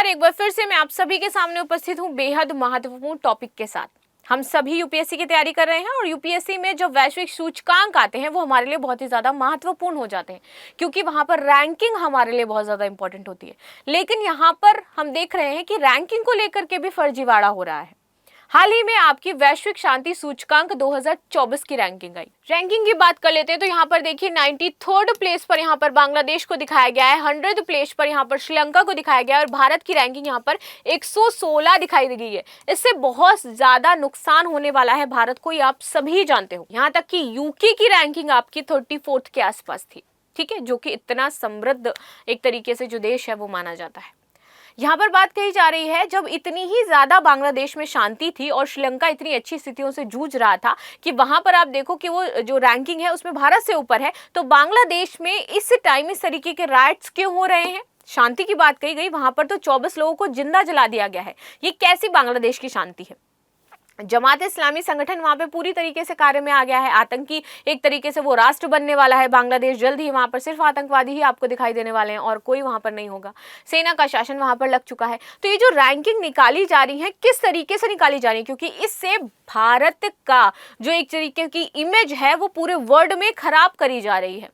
एक बार फिर से मैं आप सभी के सामने उपस्थित हूँ बेहद महत्वपूर्ण टॉपिक के साथ। हम सभी यूपीएससी की तैयारी कर रहे हैं और यूपीएससी में जो वैश्विक सूचकांक आते हैं वो हमारे लिए बहुत ही ज़्यादा महत्वपूर्ण हो जाते हैं, क्योंकि वहाँ पर रैंकिंग हमारे लिए बहुत ज़्यादा इंपॉर्टेंट होती है। लेकिन यहाँ पर हम देख रहे हैं कि रैंकिंग को लेकर के भी फर्जीवाड़ा हो रहा है। हाल ही में आपकी वैश्विक शांति सूचकांक 2024 की रैंकिंग आई। रैंकिंग की बात कर लेते हैं तो यहाँ पर देखिए 93rd प्लेस पर यहाँ पर बांग्लादेश को दिखाया गया है, 100th प्लेस पर यहाँ पर श्रीलंका को दिखाया गया है और भारत की रैंकिंग यहाँ पर 116 दिखाई गई है। इससे बहुत ज्यादा नुकसान होने वाला है भारत को, ये आप सभी जानते हो। यहाँ तक कि यूके की रैंकिंग आपकी 34th के आसपास थी, ठीक है, जो कि इतना समृद्ध एक तरीके से जो देश है वो माना जाता है। यहाँ पर बात कही जा रही है जब इतनी ही ज्यादा बांग्लादेश में शांति थी और श्रीलंका इतनी अच्छी स्थितियों से जूझ रहा था कि वहां पर आप देखो कि वो जो रैंकिंग है उसमें भारत से ऊपर है, तो बांग्लादेश में इस टाइम इस तरीके के राइट्स क्यों हो रहे हैं? शांति की बात कही गई, वहां पर तो 24 लोगों को जिंदा जला दिया गया है। ये कैसी बांग्लादेश की शांति है? जमात इस्लामी संगठन वहां पे पूरी तरीके से कार्य में आ गया है। आतंकी एक तरीके से वो राष्ट्र बनने वाला है बांग्लादेश। जल्द ही वहां पर सिर्फ आतंकवादी ही आपको दिखाई देने वाले हैं और कोई वहां पर नहीं होगा। सेना का शासन वहां पर लग चुका है। तो ये जो रैंकिंग निकाली जा रही है किस तरीके से निकाली जा रही है, क्योंकि इससे भारत का जो एक तरीके की इमेज है वो पूरे वर्ल्ड में खराब करी जा रही है।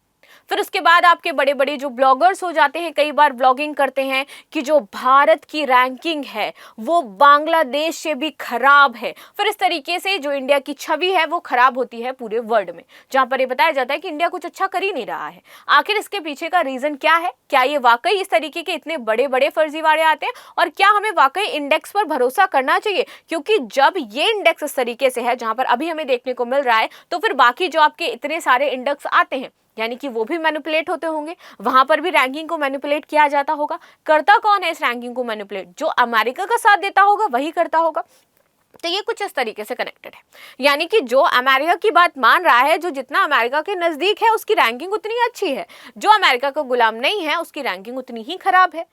फिर उसके बाद आपके बड़े बड़े जो ब्लॉगर्स हो जाते हैं, कई बार ब्लॉगिंग करते हैं कि जो भारत की रैंकिंग है वो बांग्लादेश से भी खराब है। फिर इस तरीके से जो इंडिया की छवि है वो खराब होती है पूरे वर्ल्ड में, जहां पर ये बताया जाता है कि इंडिया कुछ अच्छा कर ही नहीं रहा है। आखिर इसके पीछे का रीजन क्या है? क्या ये वाकई इस तरीके के इतने बड़े बड़े फर्जीवाड़े आते हैं और क्या हमें वाकई इंडेक्स पर भरोसा करना चाहिए? क्योंकि जब ये इंडेक्स इस तरीके से है जहां पर अभी हमें देखने को मिल रहा है, तो फिर बाकी जो आपके इतने सारे इंडेक्स आते हैं यानी कि वो भी मैनिपुलेट होते होंगे, वहां पर भी रैंकिंग को मैनिपुलेट किया जाता होगा। करता कौन है इस रैंकिंग को मैनिपुलेट? जो अमेरिका का साथ देता होगा वही करता होगा। तो ये कुछ इस तरीके से कनेक्टेड है, यानी कि जो अमेरिका की बात मान रहा है, जो जितना अमेरिका के नजदीक है उसकी रैंकिंग उतनी अच्छी है, जो अमेरिका का गुलाम नहीं है उसकी रैंकिंग उतनी ही खराब है।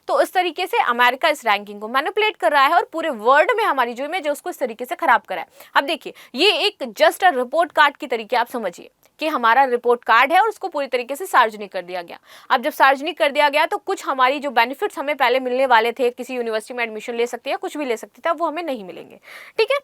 तो इस तरीके से अमेरिका इस रैंकिंग को मैनिपुलेट कर रहा है और पूरे वर्ल्ड में हमारी जो इमेज है उसको इस तरीके से खराब कर रहा है। अब देखिए, ये एक जस्ट रिपोर्ट कार्ड की तरीके आप समझिए कि हमारा रिपोर्ट कार्ड है और उसको पूरी तरीके से सार्वजनिक कर दिया गया। अब जब सार्वजनिक कर दिया गया तो कुछ हमारी जो बेनिफिट्स हमें पहले मिलने वाले थे, किसी यूनिवर्सिटी में एडमिशन ले सकते हैं, कुछ भी ले सकते थे, वो हमें नहीं मिलेंगे। ठीक है,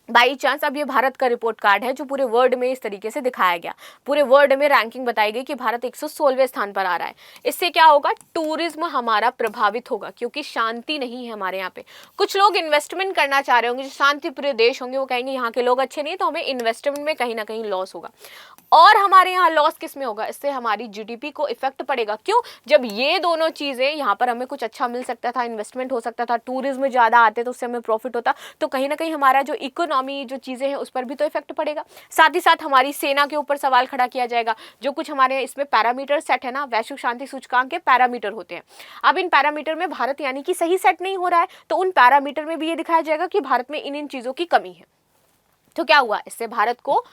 बाई चांस अब ये भारत का रिपोर्ट कार्ड है जो पूरे वर्ल्ड में इस तरीके से दिखाया गया। पूरे वर्ल्ड में रैंकिंग बताई गई कि भारत 116वें स्थान पर आ रहा है। इससे क्या होगा? टूरिज्म हमारा प्रभावित होगा, क्योंकि शांति नहीं है हमारे यहाँ पे। कुछ लोग इन्वेस्टमेंट करना चाह रहे होंगे, जो शांतिप्रिय देश होंगे, वो कहेंगे यहाँ के लोग अच्छे नहीं, तो हमें इन्वेस्टमेंट में कहीं ना कहीं लॉस होगा। और हमारे यहाँ लॉस किस में होगा? इससे हमारी जीडीपी को इफेक्ट पड़ेगा। क्यों? जब ये दोनों चीजें, यहाँ पर हमें कुछ अच्छा मिल सकता था, इन्वेस्टमेंट हो सकता था, टूरिज्म ज्यादा आते तो उससे हमें प्रॉफिट होता, तो कहीं ना कहीं हमारा जो इकोनॉमी जो चीजें हैं उस पर भी तो इफेक्ट पड़ेगा। साथ ही साथ हमारी सेना के ऊपर सवाल खड़ा किया जाएगा। जो कुछ हमारे इसमें पैरामीटर सेट है ना, वैश्विक शांति सूचकांक के पैरामीटर होते हैं। अब इन पैरामीटर में भारत यानी कि सही सेट नहीं हो रहा है, तो उन पैरामीटर में भी ये दिखाया जाएगा कि भारत में इन चीजों की कमी है। तो क्या हुआ? इससे भारत को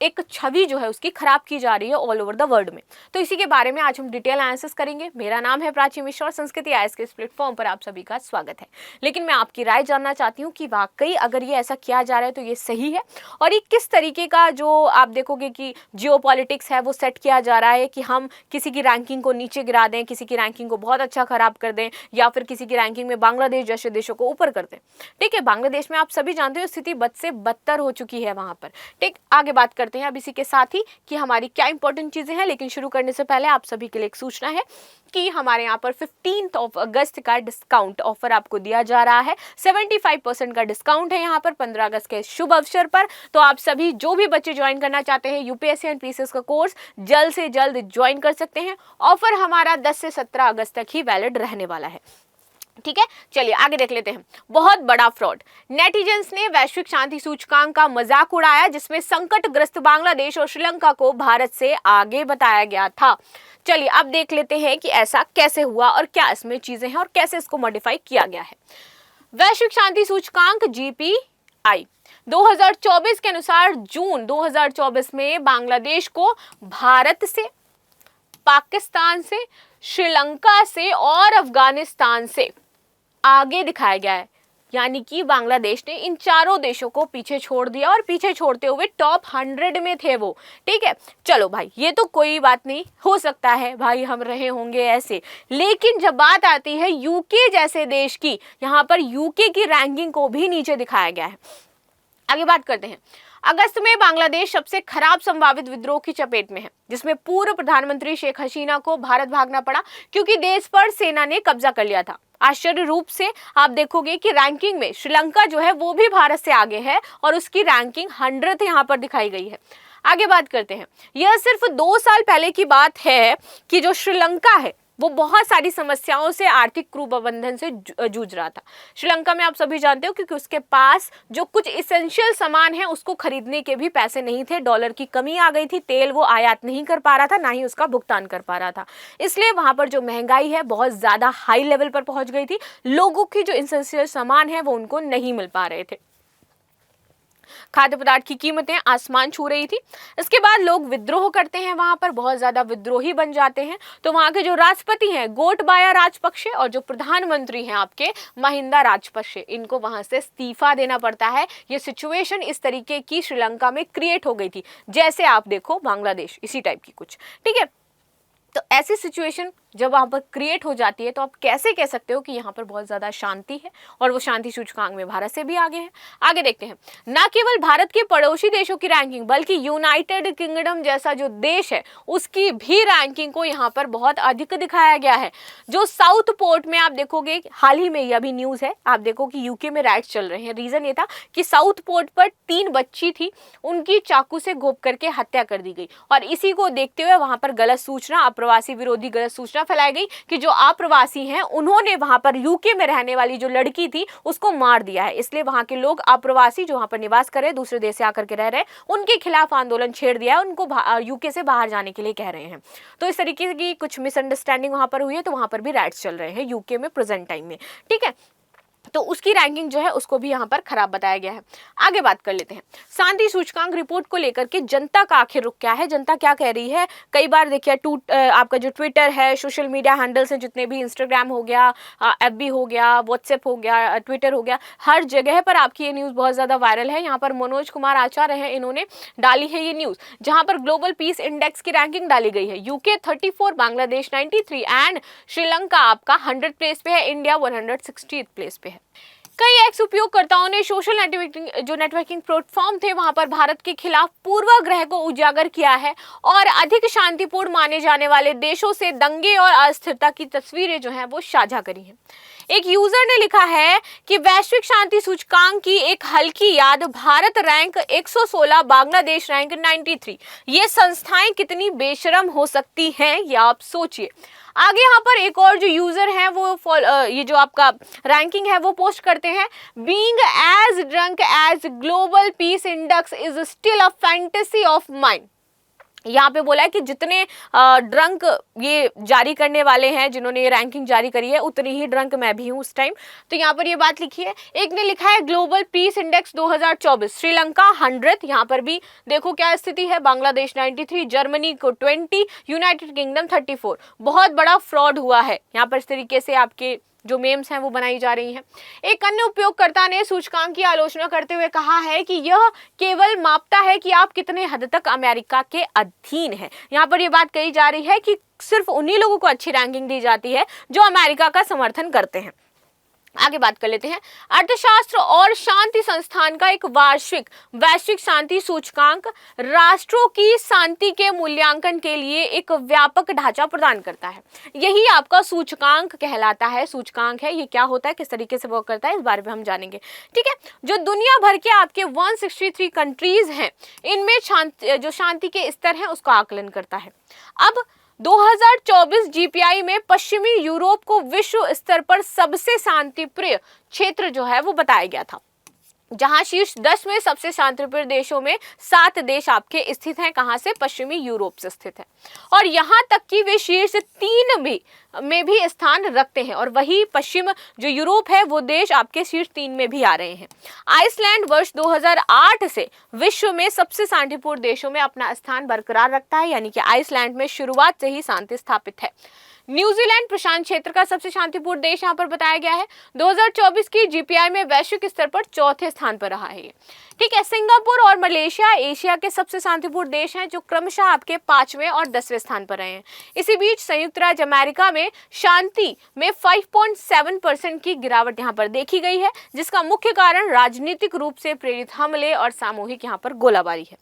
एक छवि जो है उसकी खराब की जा रही है ऑल ओवर द वर्ल्ड में। तो इसी के बारे में आज हम डिटेल एनालिसिस करेंगे। मेरा नाम है प्राची मिश्रा और संस्कृति आईएएस के इस प्लेटफॉर्म पर आप सभी का स्वागत है। लेकिन मैं आपकी राय जानना चाहती हूँ कि वाकई अगर ये ऐसा किया जा रहा है तो ये सही है, और ये किस तरीके का जो आप देखोगे कि जियोपॉलिटिक्स है वो सेट किया जा रहा है कि हम किसी की रैंकिंग को नीचे गिरा दें, किसी की रैंकिंग को बहुत अच्छा खराब कर दें, या फिर किसी की रैंकिंग में बांग्लादेश जैसे देशों को ऊपर कर दें। ठीक है, बांग्लादेश में आप सभी जानते हो स्थिति बद से बदतर हो चुकी है वहां पर। ठीक, आगे बात करते हैं अब इसी के साथ ही कि हमारी क्या इंपॉर्टेंट चीजें हैं। लेकिन शुरू करने से पहले आप सभी के लिए एक सूचना है कि हमारे यहाँ पर 15 अगस्त का डिस्काउंट ऑफर आपको दिया जा रहा है। 75% का डिस्काउंट है यहाँ पर 15 अगस्त के शुभ अवसर पर। तो आप सभी जो भी बच्चे ज्वाइन करना चाहते हैं यूपीएससी एंड पीसीएस का कोर्स, जल्द से जल्द ज्वाइन कर सकते हैं। ऑफर हमारा 10 से 17 अगस्त तक ही वैलिड रहने वाला है। ठीक है, चलिए आगे देख लेते हैं। बहुत बड़ा फ्रॉड, नेटिजन्स ने वैश्विक शांति सूचकांक का मजाक उड़ाया, जिसमें संकटग्रस्त बांग्लादेश और श्रीलंका को भारत से आगे बताया गया था। चलिए अब देख लेते हैं कि ऐसा कैसे हुआ और क्या इसमें चीजें हैं और कैसे इसको मॉडिफाई किया गया है। वैश्विक शांति सूचकांक जीपीआई 2024 के अनुसार जून 2024 में बांग्लादेश को भारत से, पाकिस्तान से, श्रीलंका से और अफगानिस्तान से आगे दिखाया गया है। यानी कि बांग्लादेश ने इन चारों देशों को पीछे छोड़ दिया और पीछे छोड़ते हुए टॉप 100 में थे वो। ठीक है, चलो भाई ये तो कोई बात नहीं, हो सकता है भाई हम रहे होंगे ऐसे, लेकिन जब बात आती है यूके जैसे देश की, यहाँ पर यूके की रैंकिंग को भी नीचे दिखाया गया है। आगे बात करते हैं। अगस्त में बांग्लादेश सबसे खराब संभावित विद्रोह की चपेट में है, जिसमें पूर्व प्रधानमंत्री शेख हसीना को भारत भागना पड़ा क्योंकि देश पर सेना ने कब्जा कर लिया था। आश्चर्य रूप से आप देखोगे कि रैंकिंग में श्रीलंका जो है वो भी भारत से आगे है और उसकी रैंकिंग 100 यहाँ पर दिखाई गई है। आगे बात करते हैं। यह सिर्फ 2 साल पहले की बात है कि जो श्रीलंका है वो बहुत सारी समस्याओं से, आर्थिक कुप्रबंधन से जूझ रहा था। श्रीलंका में आप सभी जानते हो क्योंकि उसके पास जो कुछ इसेंशियल सामान है उसको खरीदने के भी पैसे नहीं थे, डॉलर की कमी आ गई थी, तेल वो आयात नहीं कर पा रहा था, ना ही उसका भुगतान कर पा रहा था। इसलिए वहां पर जो महंगाई है बहुत ज्यादा हाई लेवल पर पहुंच गई थी, लोगों की जो इसेंशियल सामान है वो उनको नहीं मिल पा रहे थे, खाद्य पदार्थ की कीमतें आसमान छू रही थी। इसके बाद लोग विद्रोह करते हैं, वहां पर बहुत ज्यादा विद्रोही बन जाते हैं। तो वहां के जो राष्ट्रपति हैं गोटबाया राजपक्षे और जो प्रधानमंत्री हैं आपके महिंदा राजपक्षे, इनको वहां से इस्तीफा देना पड़ता है। ये सिचुएशन इस तरीके की श्रीलंका में क्रिएट हो गई थी, जैसे आप देखो बांग्लादेश इसी टाइप की कुछ। ठीक है, तो ऐसी सिचुएशन जब वहां पर क्रिएट हो जाती है तो आप कैसे कह सकते हो कि यहाँ पर बहुत ज्यादा शांति है, और वो शांति सूचकांक में भारत से भी आगे है। आगे देखते हैं। न केवल भारत के पड़ोसी देशों की रैंकिंग बल्कि यूनाइटेड किंगडम जैसा जो देश है उसकी भी रैंकिंग को यहाँ पर बहुत अधिक दिखाया गया है। जो साउथ पोर्ट में आप देखोगे, हाल ही में यह भी न्यूज है, आप देखो कि यूके में राइट्स चल रहे हैं। रीजन ये था कि साउथ पोर्ट पर 3 बच्ची थी, उनकी चाकू से घोंप करके हत्या कर दी गई, और इसी को देखते हुए वहां पर गलत सूचना, अप्रवासी विरोधी गलत सूचना फैलाई गई कि जो अप्रवासी हैं उन्होंने वहां पर यूके में रहने वाली जो लड़की थी उसको मार दिया है। इसलिए वहां के लोग, अप्रवासी जो वहां पर निवास कर रहे, दूसरे देश से आकर के रह रहे, उनके खिलाफ आंदोलन छेड़ दिया है, उनको यूके से बाहर जाने के लिए कह रहे हैं। तो इस तरीके की कुछ मिसअंडरस्टैंडिंग वहां पर हुई है, तो वहां पर भी राइट्स चल रहे हैं यूके में प्रेजेंट टाइम में। ठीक है, तो उसकी रैंकिंग जो है उसको भी यहाँ पर खराब बताया गया है। आगे बात कर लेते हैं। शांति सूचकांक रिपोर्ट को लेकर के जनता का आखिर रुख क्या है, जनता क्या कह रही है। कई बार देखिए आपका जो ट्विटर है, सोशल मीडिया हैंडल्स हैं जितने भी, इंस्टाग्राम हो गया, FB हो गया, व्हाट्सएप हो गया, ट्विटर हो गया, हर जगह पर आपकी ये न्यूज़ बहुत ज़्यादा वायरल है। यहाँ पर मनोज कुमार आचार्य हैं, इन्होंने डाली है ये न्यूज़, जहाँ पर ग्लोबल पीस इंडेक्स की रैंकिंग डाली गई है। यूके 34, बांग्लादेश 93 एंड श्रीलंका आपका 100 प्लेस पे है, इंडिया 160 प्लेस पे है। कई एक्स उपयोगकर्ताओं ने सोशल नेटवर्किंग प्लेटफॉर्म थे वहां पर भारत के खिलाफ पूर्वाग्रह को उजागर किया है और अधिक शांतिपूर्ण माने जाने वाले देशों से दंगे और अस्थिरता की तस्वीरें जो हैं वो साझा करी हैं। एक यूजर ने लिखा है कि वैश्विक शांति सूचकांक की एक हल्की याद, भारत रैंक 116, बांग्लादेश रैंक 93। ये संस्थाएं कितनी बेशरम हो सकती हैं, ये आप सोचिए। आगे यहाँ पर एक और जो यूजर है वो ये जो आपका रैंकिंग है वो पोस्ट करते हैं, being as drunk as global peace index is still a fantasy of mind. यहाँ पे बोला है कि जितने ड्रंक ये जारी करने वाले हैं, जिन्होंने ये रैंकिंग जारी करी है, उतनी ही ड्रंक मैं भी हूँ उस टाइम। तो यहाँ पर ये बात लिखी है। एक ने लिखा है ग्लोबल पीस इंडेक्स 2024, श्रीलंका 100, यहाँ पर भी देखो क्या स्थिति है, बांग्लादेश 93, जर्मनी को 20, यूनाइटेड किंगडम 34। बहुत बड़ा फ्रॉड हुआ है यहाँ पर, इस तरीके से आपके जो मेम्स हैं वो बनाई जा रही हैं। एक अन्य उपयोगकर्ता ने सूचकांक की आलोचना करते हुए कहा है कि यह केवल मापता है कि आप कितने हद तक अमेरिका के अधीन हैं। यहाँ पर यह बात कही जा रही है कि सिर्फ उन्हीं लोगों को अच्छी रैंकिंग दी जाती है जो अमेरिका का समर्थन करते हैं। आगे बात कर लेते हैं। अर्थशास्त्र और शांति संस्थान का एक वैश्विक शांति सूचकांक राष्ट्रों की शांति के मूल्यांकन के लिए एक व्यापक ढांचा प्रदान करता है। यही आपका सूचकांक कहलाता है। सूचकांक है, ये क्या होता है, किस तरीके से वर्क करता है, इस बारे में हम जानेंगे। ठीक है, जो दुनिया भर के आपके 163 कंट्रीज हैं, इनमें जो शांति के स्तर हैं उसका आकलन करता है। अब 2024 GPI में पश्चिमी यूरोप को विश्व स्तर पर सबसे शांतिप्रिय क्षेत्र जो है वो बताया गया था, जहां शीर्ष 10 में सबसे शांतिप्रिय देशों में 7 देश आपके स्थित हैं। कहां से? पश्चिमी यूरोप से स्थित है, और यहां तक कि वे शीर्ष 3 में भी स्थान रखते हैं, और वही पश्चिम जो यूरोप है वो देश आपके शीर्ष 3 में भी आ रहे हैं। आइसलैंड वर्ष 2008 से विश्व में सबसे शांतिपूर्ण देशों में अपना स्थान बरकरार रखता है, यानी कि आइसलैंड में शुरुआत से ही शांति स्थापित है। न्यूजीलैंड प्रशांत क्षेत्र का सबसे शांतिपूर्ण देश यहाँ पर बताया गया है। 2024 की जीपीआई में वैश्विक स्तर पर चौथे स्थान पर रहा है। ठीक है, सिंगापुर और मलेशिया एशिया के सबसे शांतिपूर्ण देश हैं, जो क्रमशः आपके 5वें और 10वें स्थान पर रहे हैं। इसी बीच संयुक्त राज्य अमेरिका में शांति में 5.7% की गिरावट यहाँ पर देखी गई है, जिसका मुख्य कारण राजनीतिक रूप से प्रेरित हमले और सामूहिक यहाँ पर गोलाबारी है।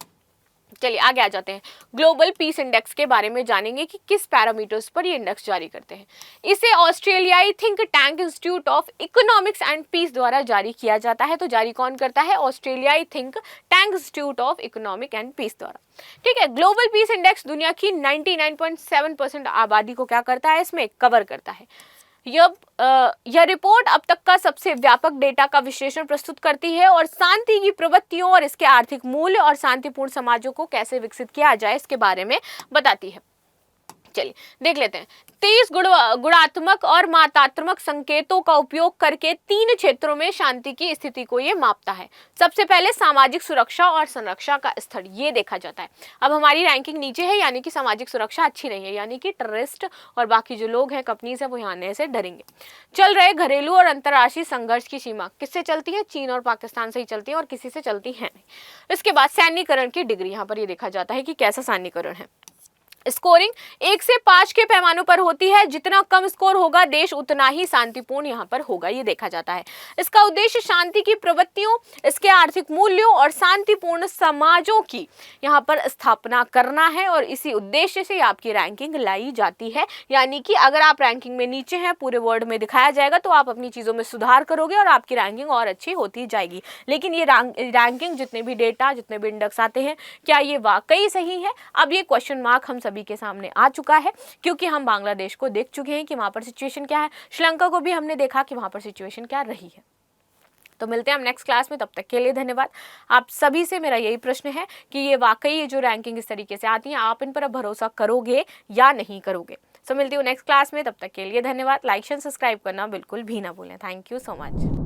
चलिए आगे आ जाते हैं। ग्लोबल पीस इंडेक्स के बारे में जानेंगे कि किस पैरामीटर्स पर ये इंडेक्स जारी करते हैं। इसे ऑस्ट्रेलियाई think tank institute of economics and peace द्वारा जारी किया जाता है। तो जारी कौन करता है? ऑस्ट्रेलियाई think tank institute of economic and peace द्वारा। ठीक है, ग्लोबल पीस इंडेक्स दुनिया की 99.7% आबादी को क्या करता है? इसमें कवर करता है। यह रिपोर्ट अब तक का सबसे व्यापक डेटा का विश्लेषण प्रस्तुत करती है और शांति की प्रवृत्तियों और इसके आर्थिक मूल्य और शांतिपूर्ण समाजों को कैसे विकसित किया जाए इसके बारे में बताती है। चलिए देख लेते हैं। 23 गुणात्मक और मात्रात्मक संकेतों का उपयोग करके 3 क्षेत्रों में शांति की स्थिति को ये मापता है। सबसे पहले सामाजिक सुरक्षा और संरक्षा का स्तर ये देखा जाता है। अब हमारी रैंकिंग नीचे है, यानी कि सामाजिक सुरक्षा अच्छी नहीं है, यानी कि टेररिस्ट और बाकी जो लोग हैं, कंपनीज है, वो यहाँ आने से डरेंगे। चल रहे घरेलू और अंतर्राष्ट्रीय संघर्ष की सीमा किससे चलती है? चीन और पाकिस्तान से ही चलती है और किसी से चलती है नहीं। इसके बाद सैन्यीकरण की डिग्री, यहाँ पर ये देखा जाता है कि कैसा सैन्यीकरण है। स्कोरिंग 1 से 5 के पैमानों पर होती है। जितना कम स्कोर होगा देश उतना ही शांतिपूर्ण यहाँ पर होगा, ये देखा जाता है। इसका उद्देश्य शांति की प्रवृत्तियों, इसके आर्थिक मूल्यों और शांतिपूर्ण समाजों की यहाँ पर स्थापना करना है और इसी उद्देश्य से आपकी रैंकिंग लाई जाती है। यानी कि अगर आप रैंकिंग में नीचे हैं, पूरे वर्ल्ड में दिखाया जाएगा, तो आप अपनी चीज़ों में सुधार करोगे और आपकी रैंकिंग और अच्छी होती जाएगी। लेकिन ये रैंकिंग, जितने भी डेटा, जितने भी इंडेक्स आते हैं, क्या ये वाकई सही है? अब ये क्वेश्चन मार्क हम सभी के सामने आ चुका है, क्योंकि हम बांग्लादेश को देख चुके हैं कि वहां पर सिचुएशन क्या है, श्रीलंका को भी हमने देखा कि वहां पर सिचुएशन क्या रही है। तो मिलते हैं हम नेक्स्ट क्लास में, तब तक के लिए धन्यवाद। आप सभी से मेरा यही प्रश्न है कि ये वाकई ये जो रैंकिंग इस तरीके से आती है, आप इन पर भरोसा करोगे या नहीं करोगे। तो मिलती हूँ नेक्स्ट क्लास में, तब तक के लिए धन्यवाद। लाइक एंड सब्सक्राइब करना बिल्कुल भी ना भूलें। Thank you so much.